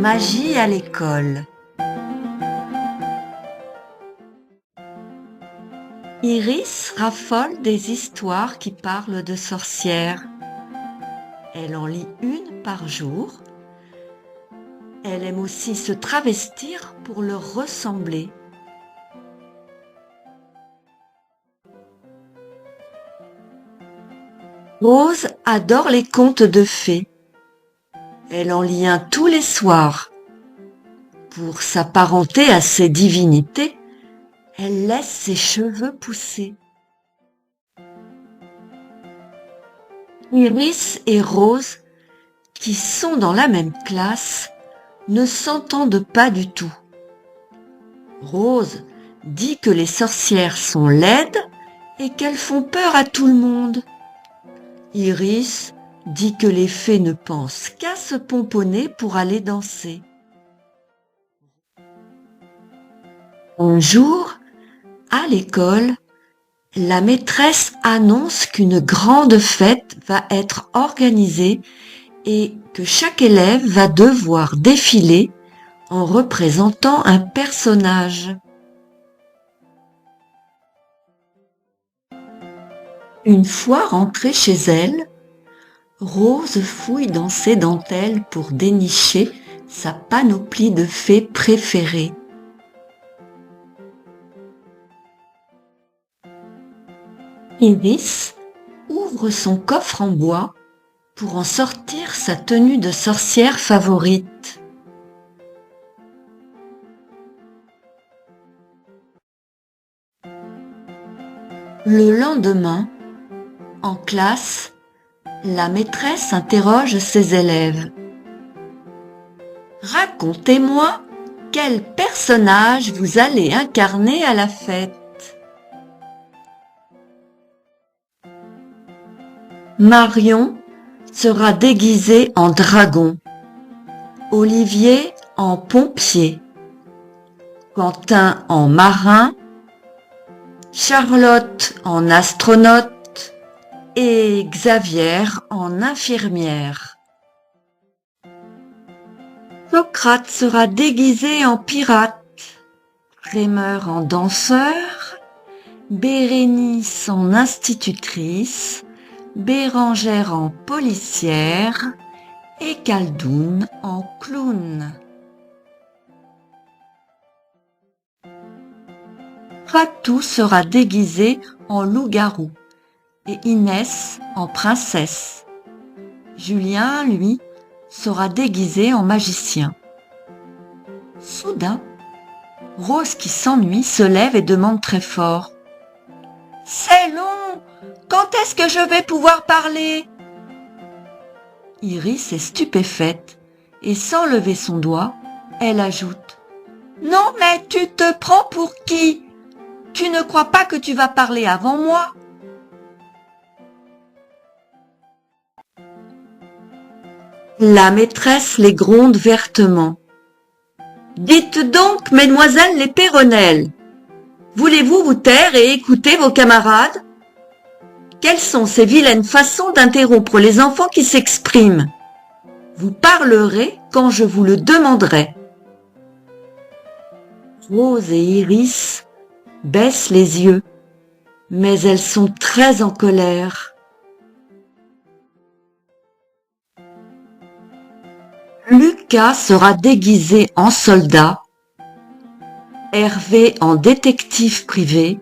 Magie à l'école. Iris raffole des histoires qui parlent de sorcières. Elle en lit une par jour. Elle aime aussi se travestir pour leur ressembler. Rose adore les contes de fées. Elle en lit un tous les soirs. Pour s'apparenter à ces divinités, elle laisse ses cheveux pousser. Iris et Rose, qui sont dans la même classe, ne s'entendent pas du tout. Rose dit que les sorcières sont laides et qu'elles font peur à tout le monde. Iris dit que les fées ne pensent qu'à se pomponner pour aller danser. Un jour, à l'école, la maîtresse annonce qu'une grande fête va être organisée et que chaque élève va devoir défiler en représentant un personnage. Une fois rentrée chez elle, Rose fouille dans ses dentelles pour dénicher sa panoplie de fées préférée. Iris ouvre son coffre en bois pour en sortir sa tenue de sorcière favorite. Le lendemain, en classe, la maîtresse interroge ses élèves. Racontez-moi quel personnage vous allez incarner à la fête. Marion sera déguisée en dragon, Olivier en pompier, Quentin en marin, Charlotte en astronaute et Xavier en infirmière. Socrate sera déguisé en pirate, Rémeur en danseur, Bérénice en institutrice, Bérangère en policière et Caldoune en clown. Fatou sera déguisée en loup-garou et Inès en princesse. Julien, lui, sera déguisé en magicien. Soudain, Rose qui s'ennuie se lève et demande très fort. « C'est long! Quand est-ce que je vais pouvoir parler ?» Iris est stupéfaite et sans lever son doigt, elle ajoute « Non mais tu te prends pour qui? Tu ne crois pas que tu vas parler avant moi ?» La maîtresse les gronde vertement. « Dites donc, mesdemoiselles les Péronnelles, voulez-vous vous taire et écouter vos camarades ? Quelles sont ces vilaines façons d'interrompre les enfants qui s'expriment ? Vous parlerez quand je vous le demanderai. » Rose et Iris baissent les yeux, mais elles sont très en colère. Lucas sera déguisé en soldat, Hervé en détective privé,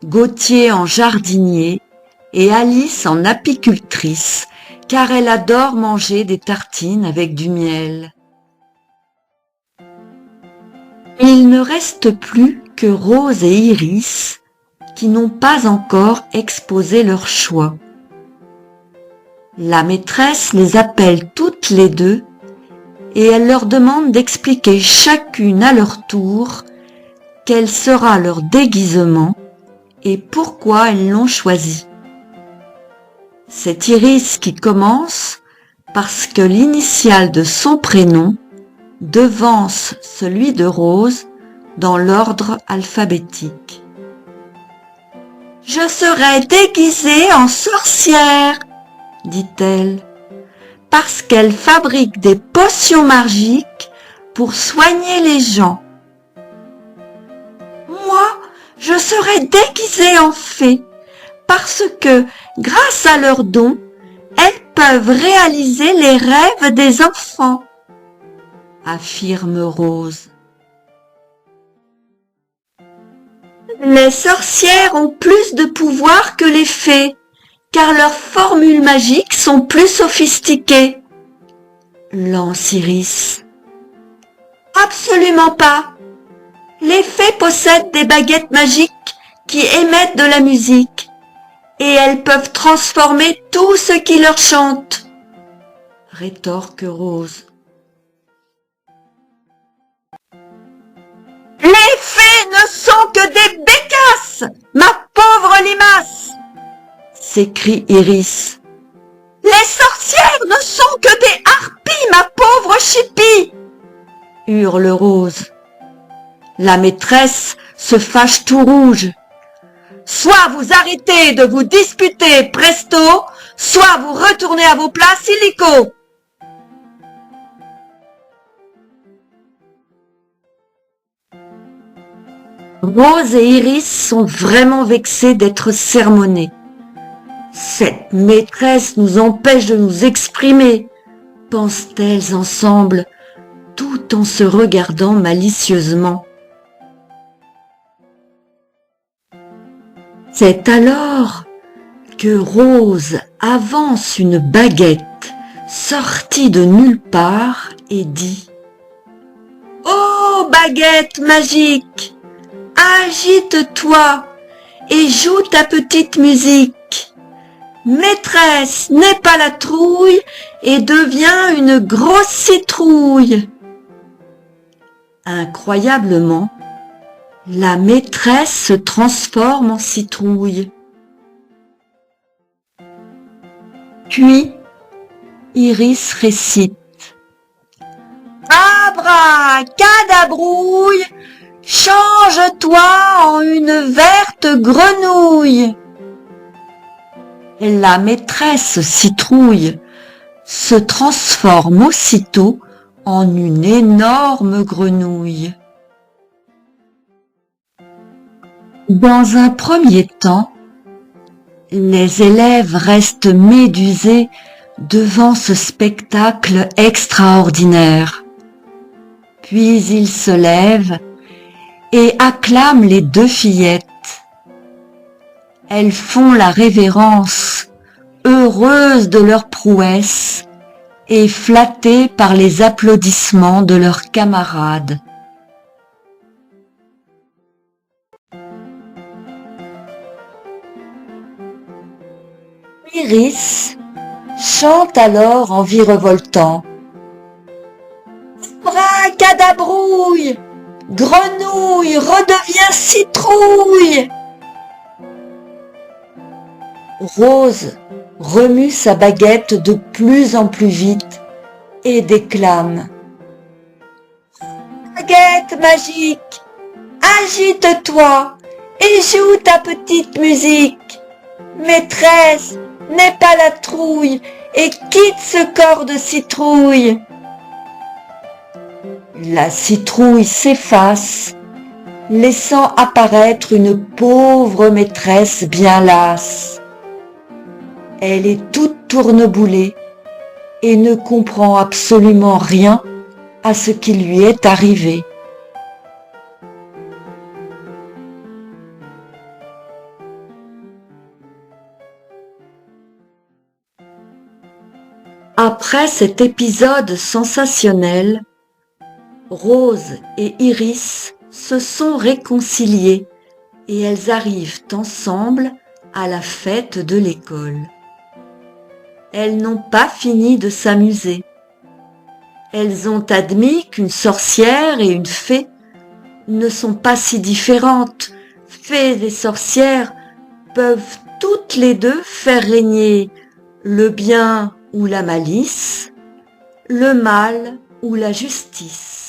Gauthier en jardinier et Alice en apicultrice, car elle adore manger des tartines avec du miel. Il ne reste plus que Rose et Iris qui n'ont pas encore exposé leur choix. La maîtresse les appelle toutes les deux et elle leur demande d'expliquer chacune à leur tour quel sera leur déguisement et pourquoi elles l'ont choisi. C'est Iris qui commence parce que l'initiale de son prénom devance celui de Rose dans l'ordre alphabétique. « Je serai déguisée en sorcière, dit-elle. parce qu'elle fabrique des potions magiques pour soigner les gens. Moi, je serai déguisée en fée parce que, grâce à leurs dons, elles peuvent réaliser les rêves des enfants, affirme Rose. Les sorcières ont plus de pouvoir que les fées, car leurs formules magiques sont plus sophistiquées, lance Iris. Absolument pas. Les fées possèdent des baguettes magiques qui émettent de la musique, et elles peuvent transformer tout ce qui leur chante, rétorque Rose. Les fées ne sont que des bécasses, ma pauvre limace, s'écrie Iris. Les sorcières ne sont que des harpies, ma pauvre chipie, hurle Rose. La maîtresse se fâche tout rouge. Soit vous arrêtez de vous disputer presto, soit vous retournez à vos places illico. Rose et Iris sont vraiment vexées d'être sermonnées. Cette maîtresse nous empêche de nous exprimer, pensent-elles ensemble, tout en se regardant malicieusement. C'est alors que Rose avance une baguette sortie de nulle part et dit « Oh, baguette magique, agite-toi et joue ta petite musique. Maîtresse, n'aie pas la trouille et deviens une grosse citrouille. » Incroyablement, la maîtresse se transforme en citrouille. Puis, Iris récite « Abracadabrouille, change-toi en une verte grenouille. » La maîtresse citrouille se transforme aussitôt en une énorme grenouille. Dans un premier temps, les élèves restent médusés devant ce spectacle extraordinaire. Puis ils se lèvent et acclament les deux fillettes. Elles font la révérence, heureuses de leur prouesse et flattées par les applaudissements de leurs camarades. Iris chante alors en virevoltant. Abracadabrouille, grenouille redevient citrouille. Rose remue sa baguette de plus en plus vite et déclame. Baguette magique, agite-toi et joue ta petite musique. Maîtresse, n'aie pas la trouille et quitte ce corps de citrouille. La citrouille s'efface, laissant apparaître une pauvre maîtresse bien lasse. Elle est toute tourneboulée et ne comprend absolument rien à ce qui lui est arrivé. Après cet épisode sensationnel, Rose et Iris se sont réconciliées et elles arrivent ensemble à la fête de l'école. Elles n'ont pas fini de s'amuser. Elles ont admis qu'une sorcière et une fée ne sont pas si différentes. Fées et sorcières peuvent toutes les deux faire régner le bien ou la malice, le mal ou la justice.